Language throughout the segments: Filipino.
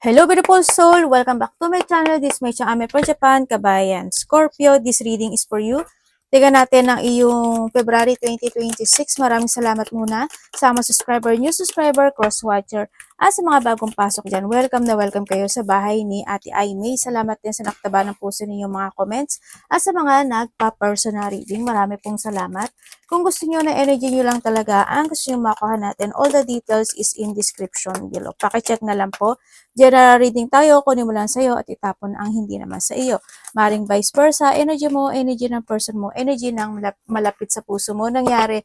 Hello beautiful soul! Welcome back to my channel. This is my channel for Japan, Kabayan. Scorpio, this reading is for you. Tingnan natin ang iyong February 2026. Maraming salamat muna sa mga subscriber, new subscriber, cross-watcher, at sa mga bagong pasok dyan. Welcome na welcome kayo sa bahay ni Ate Aimee. Salamat din sa naktaba ng puso ninyong mga comments at sa mga nagpa-personal reading. Marami pong salamat. Kung gusto niyo na energy niyo lang talaga, ang gusto niyo makuha natin, all the details is in description below. Pakicheck na lang po. General reading tayo, kunin mo lang sa'yo at itapon ang hindi naman sa iyo. Maring vice versa, energy mo, energy ng person mo, energy ng malapit sa puso mo, nangyayari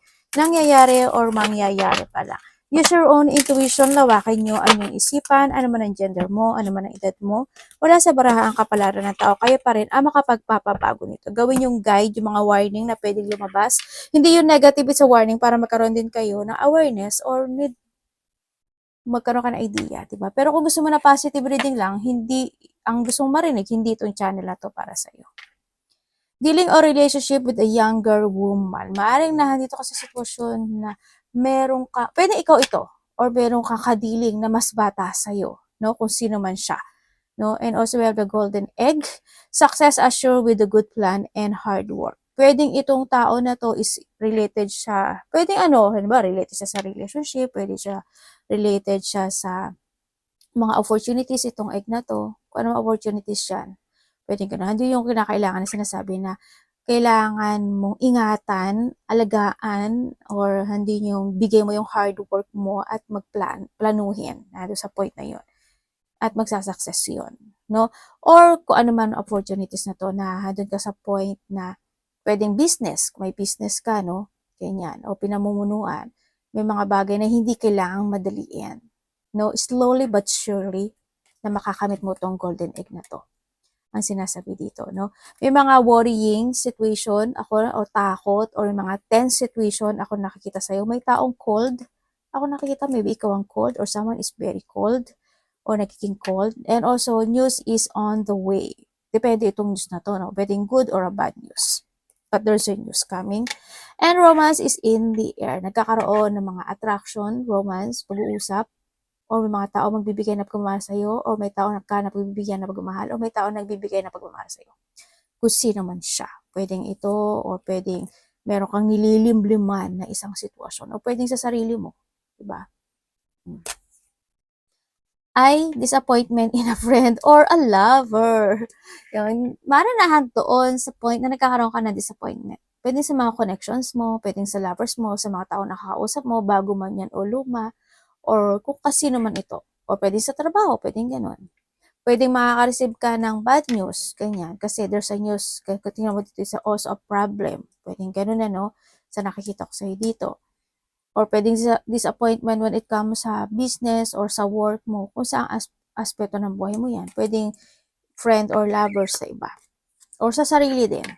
or mangyayari pala. Use your own intuition, lawakin nyo ang iyong isipan, ano man ang gender mo, ano man ang edad mo. Wala sa baraha ang kapalaran ng tao, kayo pa rin ang makapagpapabago nito. Gawin yung guide, yung mga warning na pwedeng lumabas. Hindi yung negative sa warning para magkaroon din kayo ng awareness or need magkaroon ka ng idea, di ba? Pero kung gusto mo na positive reading lang, hindi, ang gusto mong marinig, hindi itong channel na to para sa'yo. Dealing or relationship with a younger woman. Maaring nandito ka sa sitwasyon na meron ka, pwede ikaw ito, or meron kang kadiling na mas bata sa'yo, no? Kung sino man siya. No? And also we have the golden egg. Success assured with a good plan and hard work. Pwedeng itong tao na to is related siya, pwedeng ano, ba, related siya sa relationship, pwede siya related siya sa mga opportunities itong egg na to. Kung anong opportunities yan. Pwedeng gano'n. Hindi yung kinakailangan na sinasabi na kailangan mong ingatan, alagaan, or hindi yung bigay mo yung hard work mo at planuhin na sa point na yun. At magsasucess yun. No? Or kung ano man opportunities na to na doon ka sa point na pwedeng business, kung may business ka, no? Ganyan. O pinamumunuan. May mga bagay na hindi kailangang madaliin. No? Slowly but surely na makakamit mo tong golden egg na to. Ang sinasabi dito, no? May mga worrying situation ako o takot or mga tense situation ako nakikita sa'yo. May taong cold. Ako nakikita, maybe ikaw ang cold or someone is very cold or nagiging cold. And also, news is on the way. Depende itong news na to, no? Pwedeng good or a bad news. But there's a news coming. And romance is in the air. Nagkakaroon ng mga attraction, romance, pag-uusap, or may mga tao magbibigay ng pagmamahal sa'yo, or may tao na nagbibigyan ng pagmamahal, or may tao nagbibigay ng pagmamahal sa'yo. Kung sino man siya. Pwedeng ito, or pwedeng meron kang nililimliman na isang sitwasyon, o pwedeng sa sarili mo. Diba? Ay disappointment in a friend or a lover. Yun, maranahan doon sa point na nagkakaroon ka ng disappointment. Pwede sa mga connections mo, pwedeng sa lovers mo, sa mga tao na nakakausap mo, bago man yan o luma, or kung kasino man ito. O pwede sa trabaho, pwedeng ganun. Pwedeng makaka-receive ka ng bad news, ganyan. Kasi there's a news, kung tingnan mo dito, is also a problem. Pwedeng ganun na, no? Sa nakikita ko sa'yo dito. Or pwedeng disappointment when it comes sa business or sa work mo, kung saang aspeto ng buhay mo yan. Pwedeng friend or lover sa iba. Or sa sarili din.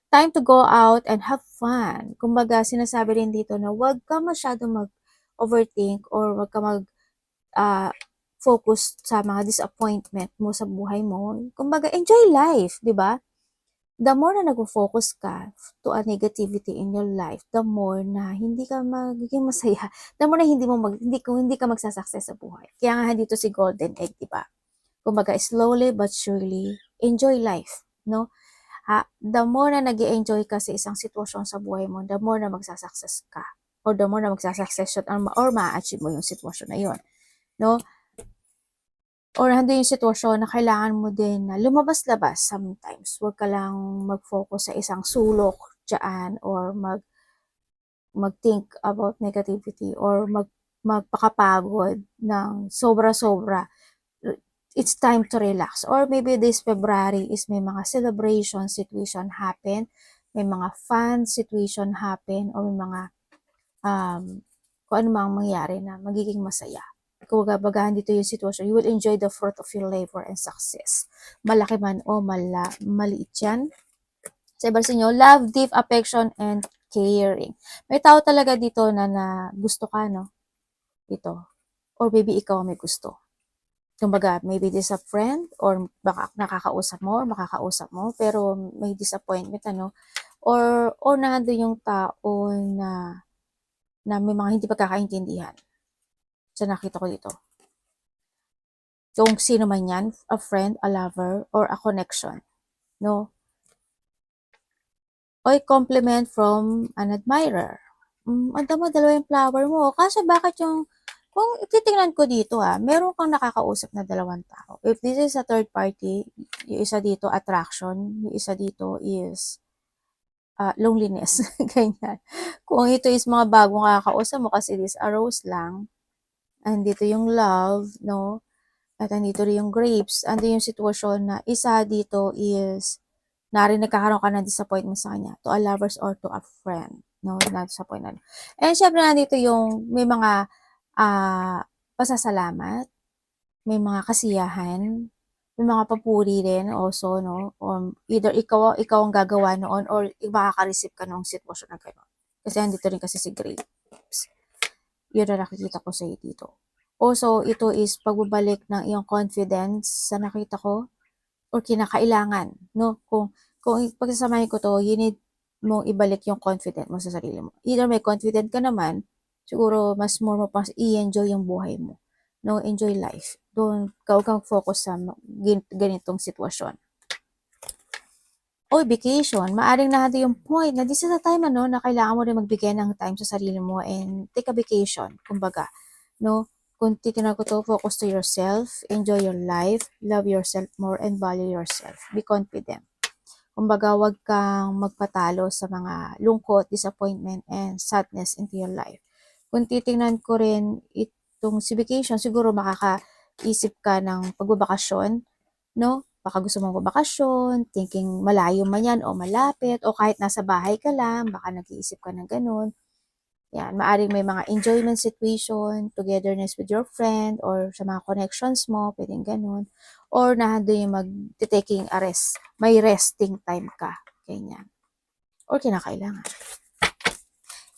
Time to go out and have fun. Kumbaga, sinasabi rin dito na huwag ka masyado mag-overthink or huwag ka focus sa mga disappointment mo sa buhay mo. Kumbaga, enjoy life, di ba? The more na nag-focus ka to a negativity in your life, the more na hindi ka magiging masaya, the more na hindi ka magsasucess sa buhay. Kaya nga dito si Golden Egg, di ba? Kumbaga, slowly but surely, enjoy life, no? The more na nag-enjoy ka sa isang sitwasyon sa buhay mo, the more na magsasucess ka. Or the more na magsasucess or ma-achieve mo yung sitwasyon na yun, no? Or hando yung sitwasyon na kailangan mo din na lumabas-labas sometimes. Huwag ka lang mag-focus sa isang sulok dyan or mag-think about negativity or magpakapagod ng sobra-sobra. It's time to relax. Or maybe this February is may mga celebration situation happen, may mga fun situation happen, or may mga kung ano mang mangyari na magiging masaya. Kung bagahan dito yung sitwasyon, you will enjoy the fruit of your labor and success. Malaki man o maliit yan. Sa iba sa inyo, love, deep affection, and caring. May tao talaga dito na gusto ka, no? Dito. Or maybe ikaw may gusto. Kumbaga, maybe this a friend, or baka nakakausap mo, or makakausap mo, pero may disappointment, ano? Or nandun yung tao na may mga hindi pagkakaintindihan. So, nakita ko dito. Kung sino man yan, a friend, a lover, or a connection. No? O a compliment from an admirer. Ang dama, dalawa yung flower mo. Kaso bakit kung titingnan ko dito meron kang nakakausap na dalawang tao. If this is a third party, yung isa dito attraction, yung isa dito is loneliness. Ganyan. Kung ito is mga bagong kakausap mo kasi this a rose lang, andito yung love, no? At andito rin yung grapes. Ando yung sitwasyon na isa dito is nagkakaroon ka ng disappointment sa kanya to a lovers or to a friend. No, na-disappointment. And syempre nandito yung may mga pasasalamat, may mga kasiyahan, may mga papuri rin also, no? Either ikaw ang gagawa noon or makaka-receive ka ng sitwasyon na gano'n. Kasi andito rin kasi si grapes. Yun na nakikita ko sa dito. Also, ito is pagbabalik ng iyong confidence sa nakita ko or kinakailangan, no? Kung pagsasamahin ko to, you need mong ibalik yung confidence mo sa sarili mo. Either may confident ka naman, siguro mas more mo pang i-enjoy yung buhay mo. No, enjoy life. Don't kang focus sa ganitong sitwasyon. O vacation, maaring nahado yung point na this is the time na kailangan mo rin magbigay ng time sa sarili mo and take a vacation, kumbaga. No? Kung titignan ko to, focus to yourself, enjoy your life, love yourself more, and value yourself. Be confident. Kumbaga, wag kang magpatalo sa mga lungkot, disappointment, and sadness into your life. Kung titingnan ko rin itong si vacation, siguro makakaisip ka ng pagbabakasyon, no? Baka gusto mong babakasyon, thinking malayo man yan o malapit, o kahit nasa bahay ka lang, baka nag-iisip ka ng ganun. Yan, maaring may mga enjoyment situation, togetherness with your friend, or sa mga connections mo, pwedeng ganun. Or nandun yung mag-taking a rest. May resting time ka. Ganyan. Or kinakailangan.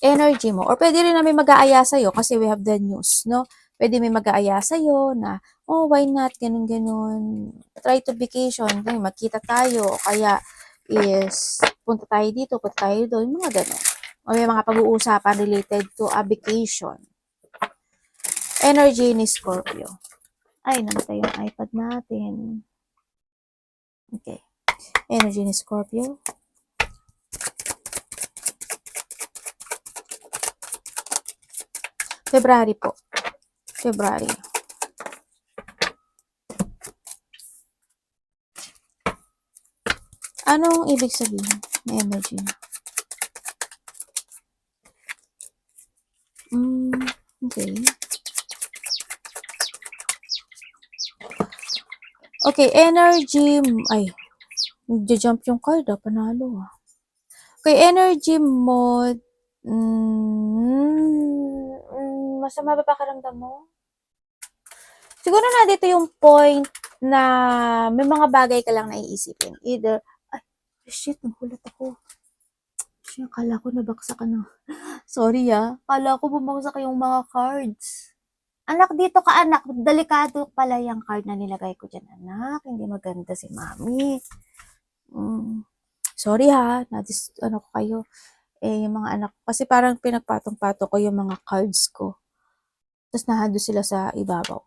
Energy mo. Or pwede rin na may mag-aaya sa'yo kasi we have the news, no? Pwede may mag-aaya sa'yo na, oh, why not? Ganun-ganun. Try to vacation. Magkita tayo. O kaya is, punta tayo dito, punta tayo doon. Mga ganun. O may mga pag-uusapan related to a vacation. Energy ni Scorpio. Ay, namatay yung iPad natin. Okay. Energy ni Scorpio. February po. February. Anong ibig sabihin ng energy? Okay. Okay, energy, ay, nagja-jump yung card panalo Okay, energy mode, masama ba pakiramdam mo? Siguro na dito yung point na may mga bagay ka lang naiisipin. Either, ay, shit, nagulat ako. Shit, akala ko nabaksa ka na. Sorry akala ko bumagsak yung mga cards. Anak, dito ka anak, delikado pala yung card na nilagay ko dyan anak, hindi maganda si mami. Sorry ano ko kayo. Yung mga anak, kasi parang pinagpatong-pato ko yung mga cards ko. Tapos nahado sila sa ibabaw.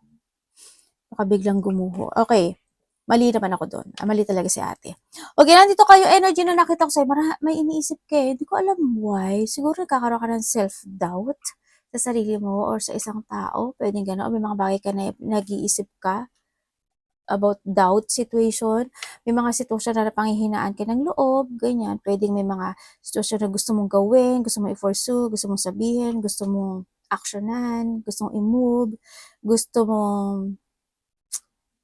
Baka biglang gumuho. Okay, mali naman ako doon. Mali talaga si ate. Okay, nandito kayo, energy na nakita ko sa'yo, may iniisip ka hindi ko alam why. Siguro nagkakaroon ka ng self-doubt sa sarili mo or sa isang tao, pwedeng gano'n, o may mga bagay ka na nag-iisip ka about doubt situation, may mga sitwasyon na panghihinaan ka ng loob, ganyan, pwedeng may mga sitwasyon na gusto mong gawin, gusto mong i-pursue, gusto mong sabihin, gusto mong actionan, gusto mong i-move, gusto mong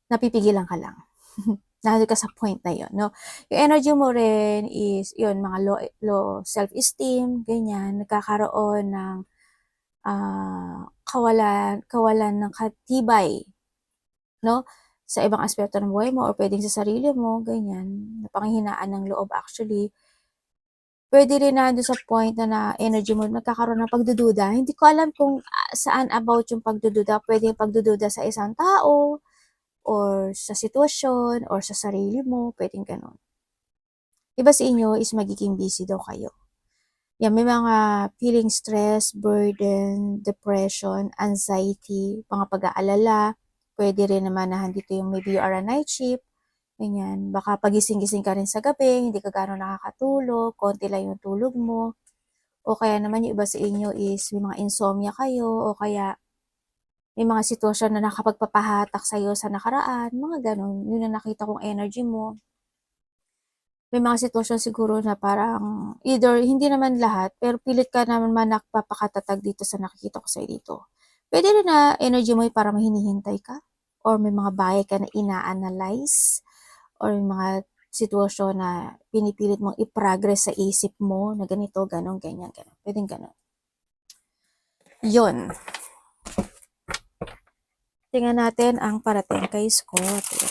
napipigilan ka lang. Nandun ka sa point na yun, no? Yung energy mo rin is, yun, mga low self-esteem, ganyan, nagkakaroon ng kawalan ng katibay, no? Sa ibang aspeto ng buhay mo or pwedeng sa sarili mo, ganyan, na panghihinaan ng loob actually. Pwede rin na sa point na energy mo nagkakaroon ng pagdududa. Hindi ko alam kung saan about yung pagdududa. Pwede yung pagdududa sa isang tao or sa sitwasyon or sa sarili mo, pwedeng ganun. Iba sa inyo is magiging busy daw kayo. Yan, may mga feeling stress, burden, depression, anxiety, mga pag-aalala, pwede rin naman na andito yung maybe you are a night shift, ganyan. Baka pagising-gising ka rin sa gabi, hindi ka gano'n nakakatulog, konti lang yung tulog mo. O kaya naman yung iba sa inyo is may mga insomnia kayo, o kaya may mga sitwasyon na nakapagpapahatak sa'yo sa nakaraan, mga gano'n. Yun ang nakita kong energy mo. May mga sitwasyon siguro na parang either hindi naman lahat, pero pilit ka naman nagpapakatatag dito sa nakikita ko sa'yo dito. Pwede rin na energy mo ay parang may hinihintay ka, or may mga bagay ka na ina-analyze, or may mga sitwasyon na pinipilit mong i-progress sa isip mo na ganito, ganon, ganyan, ganon. Pwedeng ganon. Yun. Tingnan natin ang parating kay Scorpio.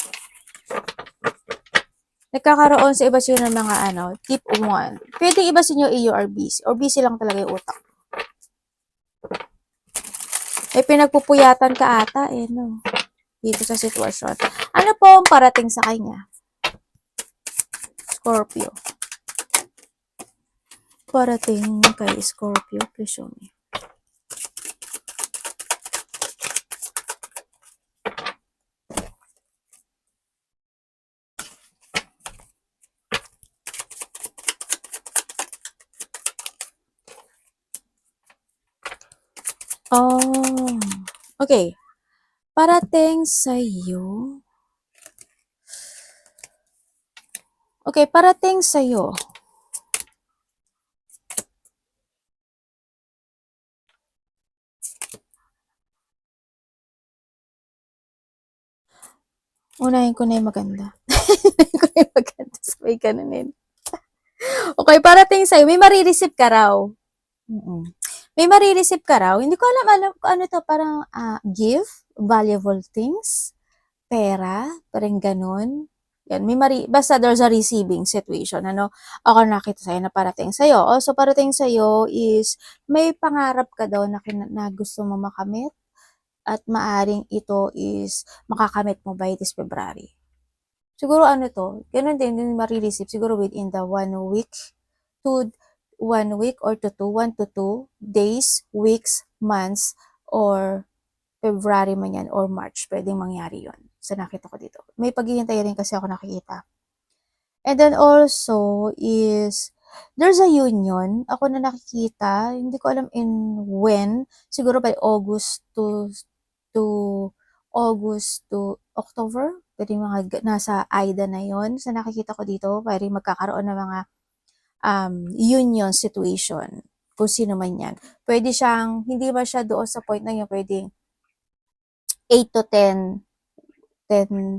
Nagkakaroon sa iba sila ng mga tip 1. Pwede iba sa inyo iyo or busy. Or busy lang talaga yung utak. May pinagpupuyatan ka ata no? Dito sa sitwasyon. Ano po ang parating sa kanya? Scorpio. Parating kay Scorpio, please show me. Oh, okay. Parating sa'yo. Okay, parating sa'yo. Unahin ko na yung maganda. Unahin ko na yung maganda. Sabay ganunin. Okay, parating sa'yo. May marireceive ka raw. May marireceive ka raw. Hindi ko alam kung ano to. Parang gift, valuable things, pera, parang ganun. Yan, basta there's a receiving situation. Ako nakita sa'yo na parating sa'yo. Also, parating sa'yo is may pangarap ka daw na gusto mo makamit. At maaring ito is makakamit mo by this February. Siguro to, ganun din yung marireceive siguro within the 1 week to 1 week or to 1 to 2 days, weeks, months, or February man yan or March, pwedeng mangyari yon sa nakita ko dito. May paghihintay rin kasi ako nakikita. And then also is, there's a union, ako na nakikita, hindi ko alam in when, siguro by August to October, pwede mga nasa AIDA na yon sa nakikita ko dito, pwede magkakaroon ng mga union situation, kung sino man yan. Pwede siyang, hindi ba siya doon sa point na yun, pwedeng 8 to 10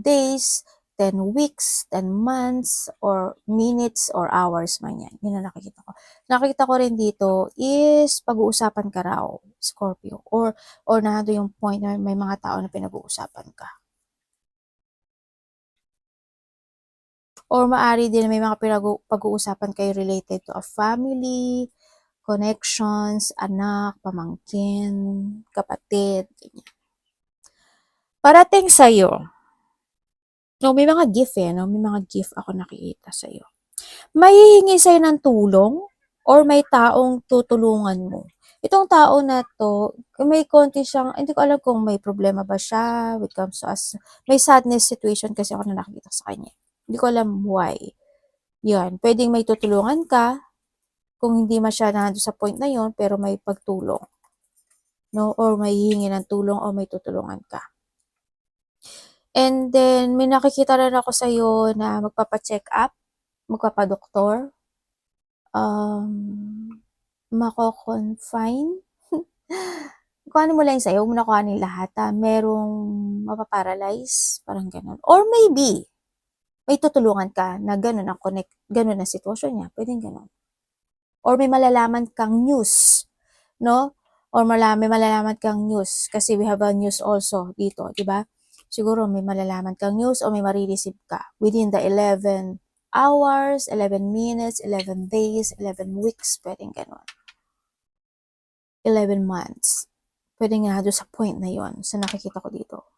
days, 10 weeks, 10 months, or minutes, or hours man yan. Yun ang nakikita ko. Nakikita ko rin dito is pag-uusapan ka raw, Scorpio. Or nando yung point na may mga tao na pinag-uusapan ka. Or maari din may mga pag-uusapan kayo related to a family, connections, anak, pamangkin, kapatid, ganyan. Parating sa'yo. No, may mga gift no? May mga gift ako nakikita sa'yo. May hihingi sa'yo ng tulong or may taong tutulungan mo. Itong tao na to, may konti siyang, hindi ko alam kung may problema ba siya when it comes to us. May sadness situation kasi ako na nakikita sa kanya. Hindi ko alam why. Yan, pwedeng may tutulungan ka kung hindi masyadong sa point na yon pero may pagtulong. No? Or may hihingi ng tulong o may tutulungan ka. And then, may nakikita rin ako sa'yo na magpapa-check up, magpapadoktor, mako-confine. Kuhanin mo lang sa'yo, huwag mo na kuhanin lahat. Merong mapaparalyze, parang ganun. Or maybe, may tutulungan ka na ganun ang ganun ang sitwasyon niya. Pwedeng ganun. Or may malalaman kang news, no? Or may malalaman kang news. Kasi we have a news also dito, di ba? Siguro may malalaman kang news o may marireceive ka within the 11 hours, 11 minutes, 11 days, 11 weeks, pwedeng gano'n. 11 months. Pwedeng nga doon sa point na yon sa nakikita ko dito.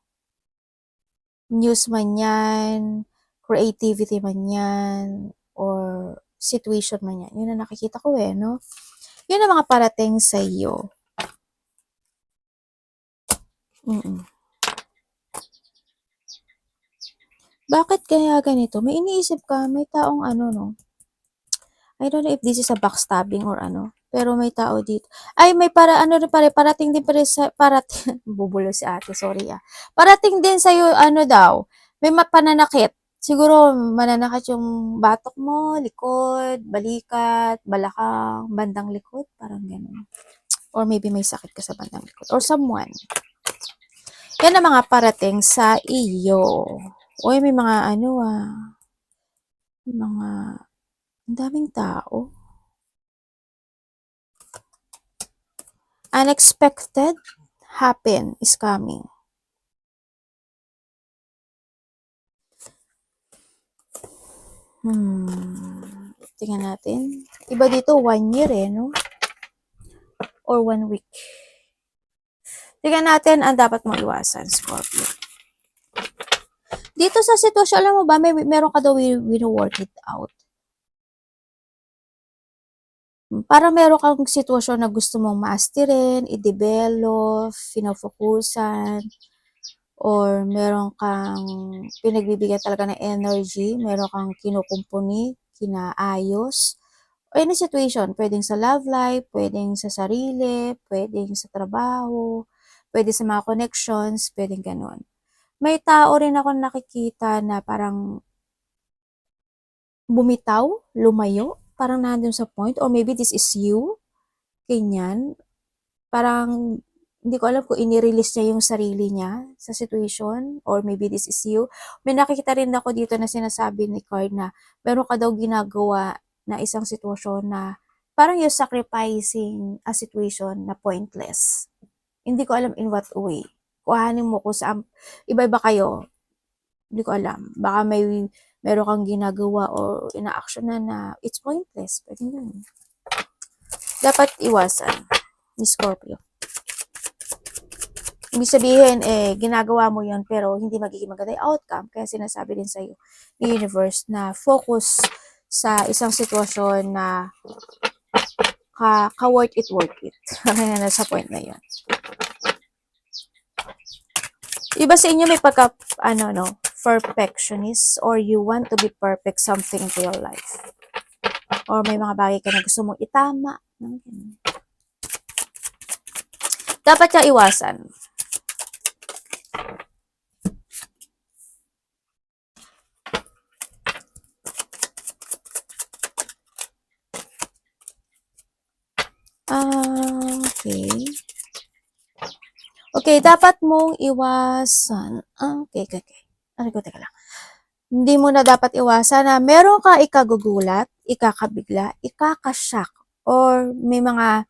News man yan, creativity man yan, or situation man yan. Yun ang nakikita ko no? Yun ang mga parating sa iyo. Bakit kaya ganito? May iniisip ka, may taong ano, no? I don't know if this is a backstabbing or ano. Pero may tao dito. Ay, may ano rin pare, parating din pare sa, bubulo si ate, sorry ah. Parating din sa'yo, ano daw, may pananakit. Siguro, mananakit yung batok mo, likod, balikat, balakang, bandang likod, parang ganun. Or maybe may sakit ka sa bandang likod. Or someone. Yan ang mga parating sa iyo. Uy, may mga ano mga, ang daming tao. Unexpected happen is coming. Tingnan natin. Iba dito, 1 year no? Or 1 week. Tingnan natin ang dapat mong iwasan, Scorpio. Dito sa sitwasyon, alam mo ba, meron ka daw wino-work it out. Para meron kang sitwasyon na gusto mong masterin, i-develop, finofokusan, or meron kang pinagbibigyan talaga ng energy, meron kang kinukumpuni, kinaayos, o any situation, pwedeng sa love life, pwedeng sa sarili, pwedeng sa trabaho, pwede sa mga connections, pwedeng ganun. May tao rin ako nakikita na parang bumitaw, lumayo, parang nandun sa point, or maybe this is you, ganyan. Parang, hindi ko alam kung inirelease niya yung sarili niya sa situation, or maybe this is you. May nakikita rin ako dito na sinasabi ni card na meron ka daw ginagawa na isang sitwasyon na parang you're sacrificing a situation na pointless. Hindi ko alam in what way. Kuhanin mo kung saan, iba-iba kayo. Hindi ko alam. Baka meron kang ginagawa o ina-action na it's pointless. Pwede yun. Dapat iwasan ni Scorpio. Ibig sabihin, ginagawa mo yon pero hindi magiging maganda yung outcome. Kaya sinasabi din sa'yo ni universe na focus sa isang sitwasyon na worth it. Kaya nasa point na yun. Iba sa inyo may pagka, perfectionist, or you want to be perfect something in your life. Or may mga bagay ka na gusto mong itama. Dapat siya iwasan. Okay. Okay, dapat mong iwasan. Okay. Teka lang. Hindi mo na dapat iwasan na meron ka ikagugulat, ikakabigla, ikakashock, or may mga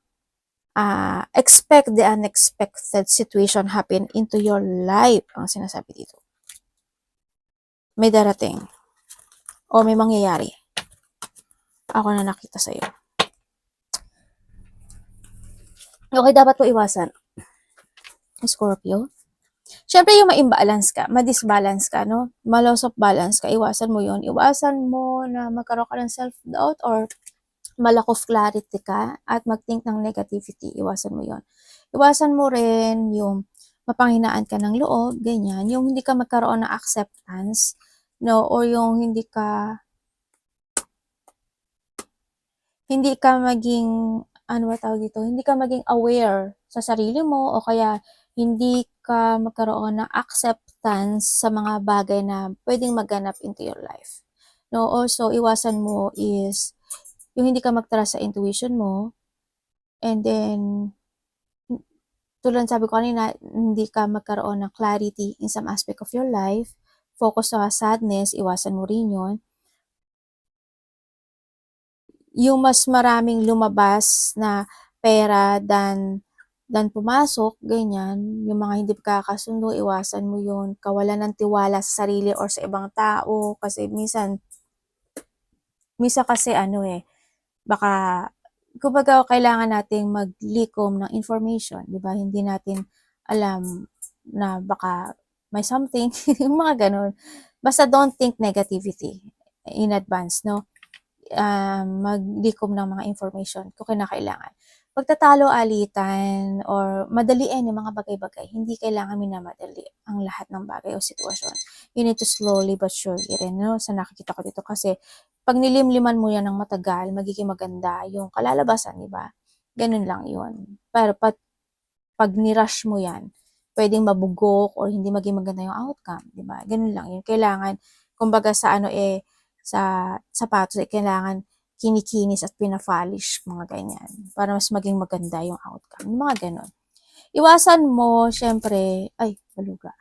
expect the unexpected situation happen into your life. Ang sinasabi dito. May darating. O may mangyayari. Ako na nakita sa'yo. Okay, dapat po iwasan. Scorpio. Siyempre, yung ma-imbalance ka, ma-disbalance ka, no? Ma-loss of balance ka, iwasan mo yun. Iwasan mo na magkaroon ka ng self-doubt or ma-lack of clarity ka at mag-think ng negativity. Iwasan mo yun. Iwasan mo rin yung mapanghinaan ka ng loob, ganyan. Yung hindi ka magkaroon ng acceptance, no? Or yung hindi ka maging, ano ba tawag dito? Hindi ka maging aware sa sarili mo o kaya hindi ka magkaroon ng acceptance sa mga bagay na pwedeng maganap into your life. No, also, iwasan mo is yung hindi ka magtrust sa intuition mo, and then, tulad sabi ko kanina, hindi ka magkaroon ng clarity in some aspect of your life, focus sa sadness, iwasan mo rin yun. Yung mas maraming lumabas na pera than pumasok, ganyan, yung mga hindi pagkakasundo, iwasan mo yun, kawalan ng tiwala sa sarili or sa ibang tao, kasi minsan kasi baka, kumbaga kailangan nating maglikom ng information, di ba? Hindi natin alam na baka may something, yung mga ganun. Basta don't think negativity in advance, no? Maglikom ng mga information kung kinakailangan. pagtatalo, alitan, or madaliin yung mga bagay-bagay. Hindi kailangan minamadali ang lahat ng bagay o sitwasyon. You need to slowly but surely rin, no? Sa nakikita ko dito kasi pag nilimliman mo yan ng matagal, magiging maganda yung kalalabasan, di ba? Ganun lang yun. Pero pag nirush mo yan, pwedeng mabugok or hindi maging maganda yung outcome, di ba? Ganun lang yun. Kailangan, kumbaga sa sa sapatos, kailangan kinikinis at pinafolish, mga ganyan, para mas maging maganda yung outcome, mga ganun. Iwasan mo, syempre, ay, baluga.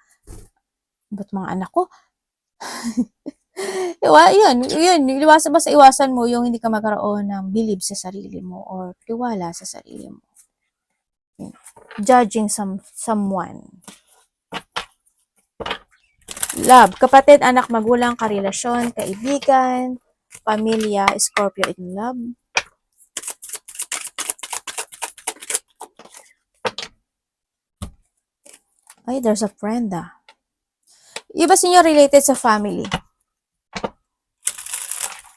Ba't mga anak ko? yun, basta iwasan mo yung hindi ka magkaroon ng believe sa sarili mo or tiwala sa sarili mo. Judging someone. Love, kapatid, anak, magulang, karelasyon, kaibigan, pamilya, Scorpio in love. Ay, there's a friend Iba sa inyo related sa family.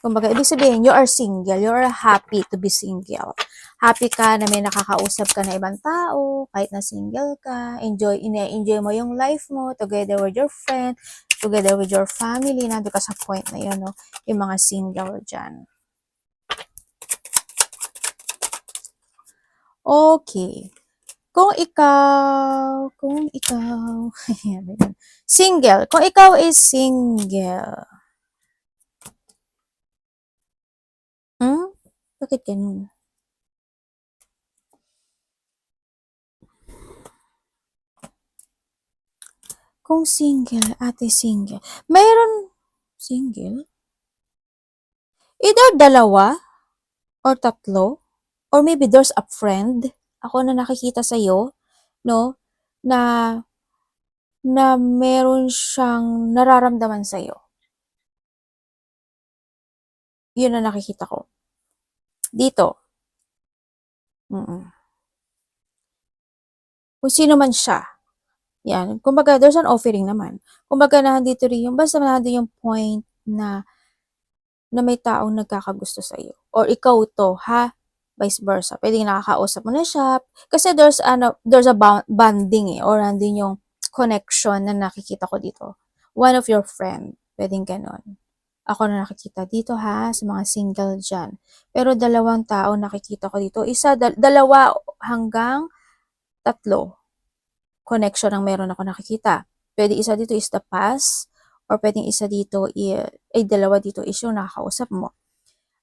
Kumbaga, ibig sabihin, you are single. You are happy to be single. Happy ka na may nakakausap ka na ibang tao, kahit na single ka. Enjoy mo yung life mo together with your friend, together with your family. Nandun ka sa point na yun, no? Yung mga single dyan. Okay. Kung ikaw, single, kung ikaw is single, bakit ganun? Kung single, ate single, mayroon single? Either dalawa, or tatlo, or maybe there's a friend, ako na nakikita sa'yo, no, na, na meron siyang nararamdaman sa'yo. Yun na nakikita ko. Dito. Kung sino man siya. Yan. Kumbaga, there's an offering naman. Kumbaga, nandito rin yung, basta nandito yung point na may taong nagkakagusto sa iyo. Or ikaw to, ha? Vice versa. Pwedeng nakakausap mo na siya. Kasi there's a bonding or nandun yung connection na nakikita ko dito. One of your friend. Pwedeng ganon. Ako na nakikita dito ha, sa mga single dyan. Pero dalawang tao nakikita ko dito. Dalawa hanggang tatlo connection ang meron ako nakikita. Pwede isa dito is the past, or pwedeng isa dito, dalawa dito is yung nakakausap mo.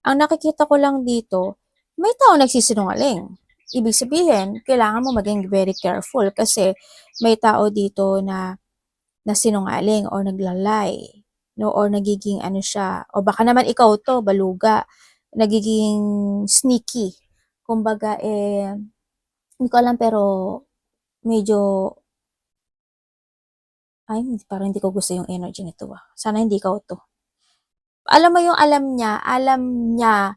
Ang nakikita ko lang dito, may tao nagsisinungaling. Ibig sabihin, kailangan mo maging very careful kasi may tao dito na sinungaling or naglalay, no, or nagiging ano siya, o baka naman ikaw to, baluga, nagiging sneaky. Kumbaga, hindi ko alam pero medyo parang hindi ko gusto yung energy nito Sana hindi ikaw to. Alam mo yung alam niya,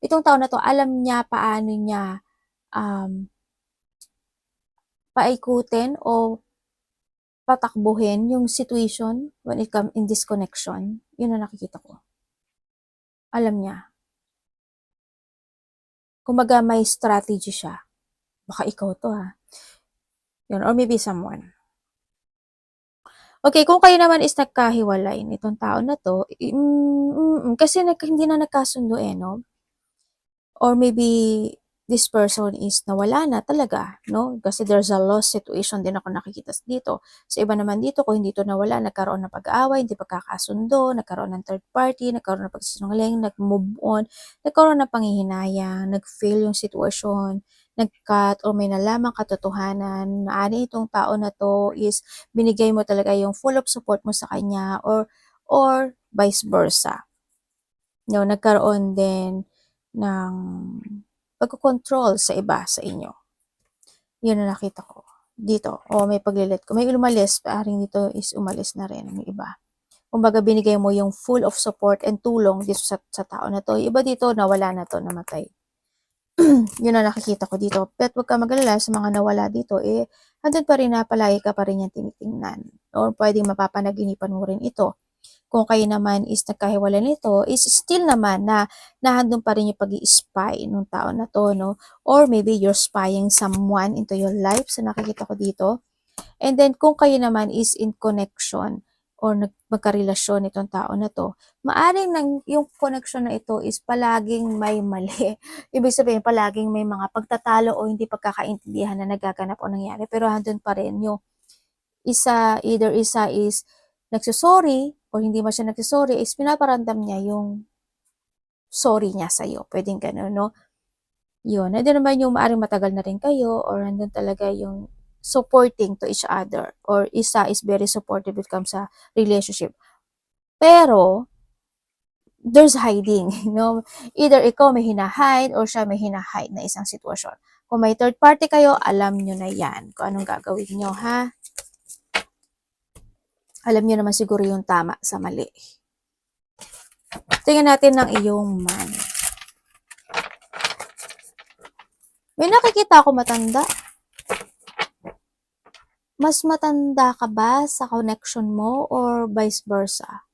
itong taon na to, alam niya paano niya paikutin o patakbuhin yung situation when it comes in this connection. Yun na nakikita ko. Alam niya. Kumbaga may strategy siya. Baka ikaw to Yun, or maybe someone. Okay, kung kayo naman is nagkahiwalay nitong tao na to, kasi hindi na nagkasundo no? Or maybe this person is nawala na talaga, no? Kasi there's a lost situation din ako nakikita dito. Sa iba naman dito, kung hindi to nawala, nagkaroon ng pag-aaway, hindi pagkakasundo, nagkaroon ng third party, nagkaroon ng pagsisinungaling, nag-move on, nagkaroon ng panghihinayang, nag-fail yung situation, nag-cut o may nalamang katotohanan na itong tao na to is binigay mo talaga yung full of support mo sa kanya or vice versa. No, nagkaroon din ng pagkocontrol sa iba sa inyo. Yun na nakita ko. Dito, may paglilit ko. May umalis, paring dito is umalis na rin ng iba. Kumbaga binigay mo yung full of support and tulong dito sa tao na to. Iba dito, nawala na to, namatay. Yun na nakikita ko dito. Pero huwag ka magalala sa mga nawala dito, andun pa rin na palagi ka pa rin yan tinitingnan. Or pwedeng mapapanaginipan mo rin ito. kung kayo naman is nagkahiwalay nito, is still naman na nahandun pa rin yung pag-i-spy nung tao na to, no? Or maybe you're spying someone into your life, so nakikita ko dito. And then, kung kayo naman is in connection or magkarelasyon itong tao na to, maaring yung connection na ito is palaging may mali. Ibig sabihin, palaging may mga pagtatalo o hindi pagkakaintindihan na nagaganap o nangyari. Pero handun pa rin yung either isa is nagsusorry o hindi man siya nagsusorry, is pinaparamdam niya yung sorry niya sa'yo. Pwedeng gano'n, no? Yun. Nandiyan naman yung maaring matagal na rin kayo or nandun talaga yung supporting to each other or isa is very supportive when it comes sa relationship. Pero, there's hiding, no? Either ikaw may hinahide or siya may hinahide na isang sitwasyon. Kung may third party kayo, alam nyo na yan kung anong gagawin nyo, ha? Alam nyo naman siguro yung tama sa mali. Tingnan natin ng iyong man. May nakikita ako matanda. Mas matanda ka ba sa connection mo or vice versa?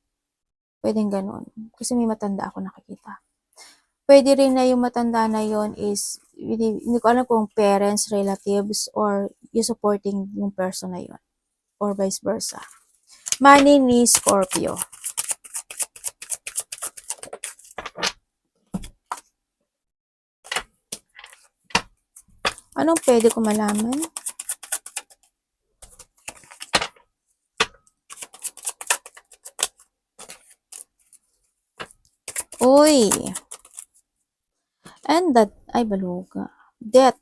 Pwedeng ganun. Kasi may matanda ako nakikita. Pwede rin na yung matanda na yon is, hindi ko alam kung parents, relatives, or yung supporting yung person na yon. Or vice versa. Money ni Scorpio. Anong pwede ko malaman? Uy! And that, ay baluga. Death.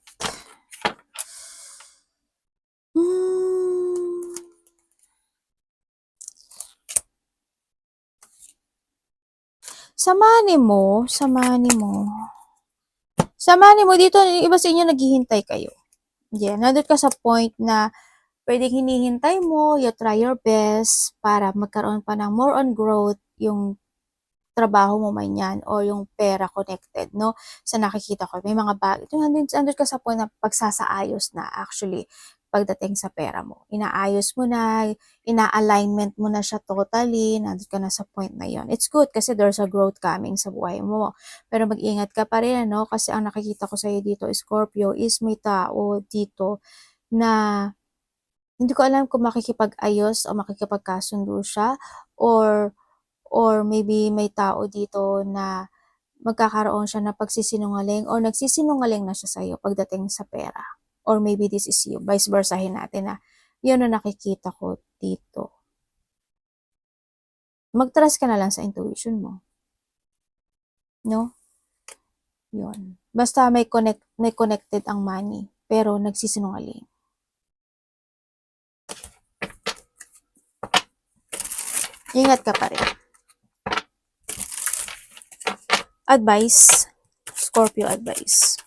Samahan mo dito, iba sa inyo naghihintay kayo. Yeah, nandun ka sa point na pwedeng hinihintay mo, you try your best para magkaroon pa ng more on growth yung trabaho mo man yan o yung pera connected, no? Sa nakikita ko, may mga bagay. Nandun ka sa point na pagsasaayos na actually pagdating sa pera mo. Inaayos mo na, ina-alignment mo na siya totally, nandun ka na sa point na yon. It's good kasi there's a growth coming sa buhay mo. Pero mag-ingat ka pa rin, no? Kasi ang nakikita ko sa'yo dito, Scorpio, is may tao dito na hindi ko alam kung makikipag-ayos o makikipagkasundo siya or maybe may tao dito na magkakaroon siya ng pagsisinungaling or nagsisinungaling na siya sa'yo pagdating sa pera. Or maybe this is you. Vice versahin natin na yun ang nakikita ko dito. Mag-trust ka na lang sa intuition mo. No? Yun. Basta may connected ang money pero nagsisinungaling. Ingat ka pa rin. Advice. Scorpio advice.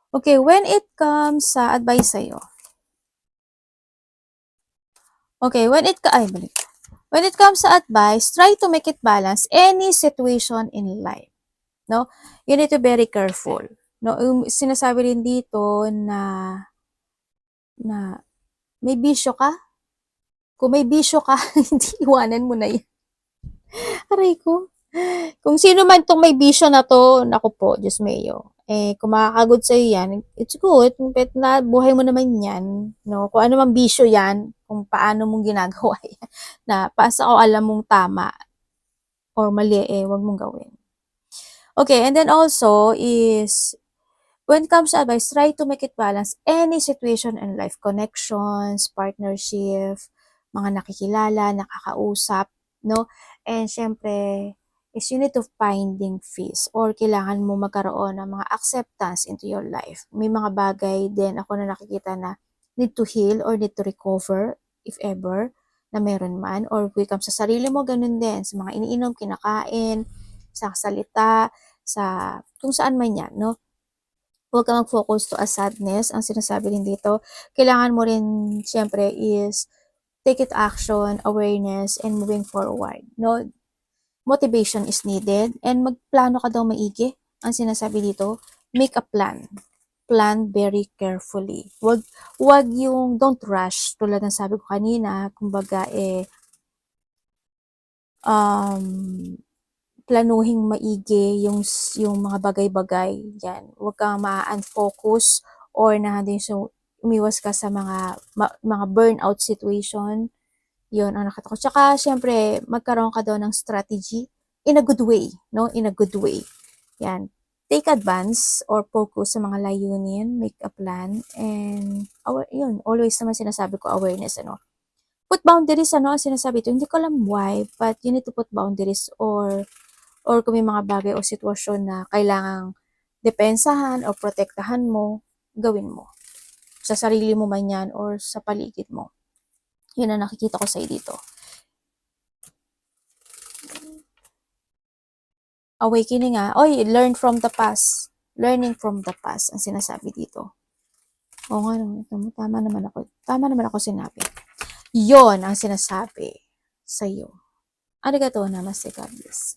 Okay, when it comes sa advice sa'yo. Okay, when it comes sa advice, try to make it balance any situation in life. No? You need to be very careful. No, sinasabi rin dito na may bisyo ka. Kung may bisyo ka, hindi iwanan mo na yan. Aray ko. Kung sino man tong may bisyo na to, naku po, Diyos mayo. Kung makakagod sa'yo yan, it's good. Bet na buhay mo naman yan. No? Kung ano man bisyo yan, kung paano mong ginagawa yan. Na paasa ko alam mong tama or mali, wag mong gawin. Okay, and then also is, when it comes to advice, try to make it balance any situation in life. Connections, partnership, mga nakikilala, nakakausap, no? And syempre, is you need to finding peace or kailangan mo magkaroon ng mga acceptance into your life. May mga bagay din ako na nakikita na need to heal or need to recover if ever na meron man. Or when it comes sa sarili mo, ganun din. Sa mga iniinom, kinakain, sa salita, sa kung saan man yan, no? Huwag kang mag-focus to a sadness. Ang sinasabi rin dito, kailangan mo rin, syempre, is take it action, awareness, and moving forward. No, motivation is needed, and magplano ka daw maigi. Ang sinasabi dito, make a plan. Plan very carefully. Wag yung don't rush, tulad ng sabi ko kanina, kumbaga planuhing maigi yung mga bagay-bagay. Yan. Wag kang ma-unfocus or umiwas ka sa mga burnout situation. Yun ang nakatakot. Tsaka, syempre, magkaroon ka daw ng strategy in a good way, no? In a good way. Yan. Take advance or focus sa mga layunin, make a plan, and yun, always naman sinasabi ko awareness, ano. Put boundaries, ano, ang sinasabi ito. Hindi ko alam why, but you need to put boundaries or kung may mga bagay o sitwasyon na kailangang depensahan o protektahan mo, gawin mo. Sa sarili mo man yan or sa paligid mo. Yun ang nakikita ko sa'yo dito. Awakening Oy, learn from the past. Learning from the past ang sinasabi dito. Oo nga, tama naman ako. Tama naman ako sinabi. Yon ang sinasabi sa'yo. Arigato namaste, God bless.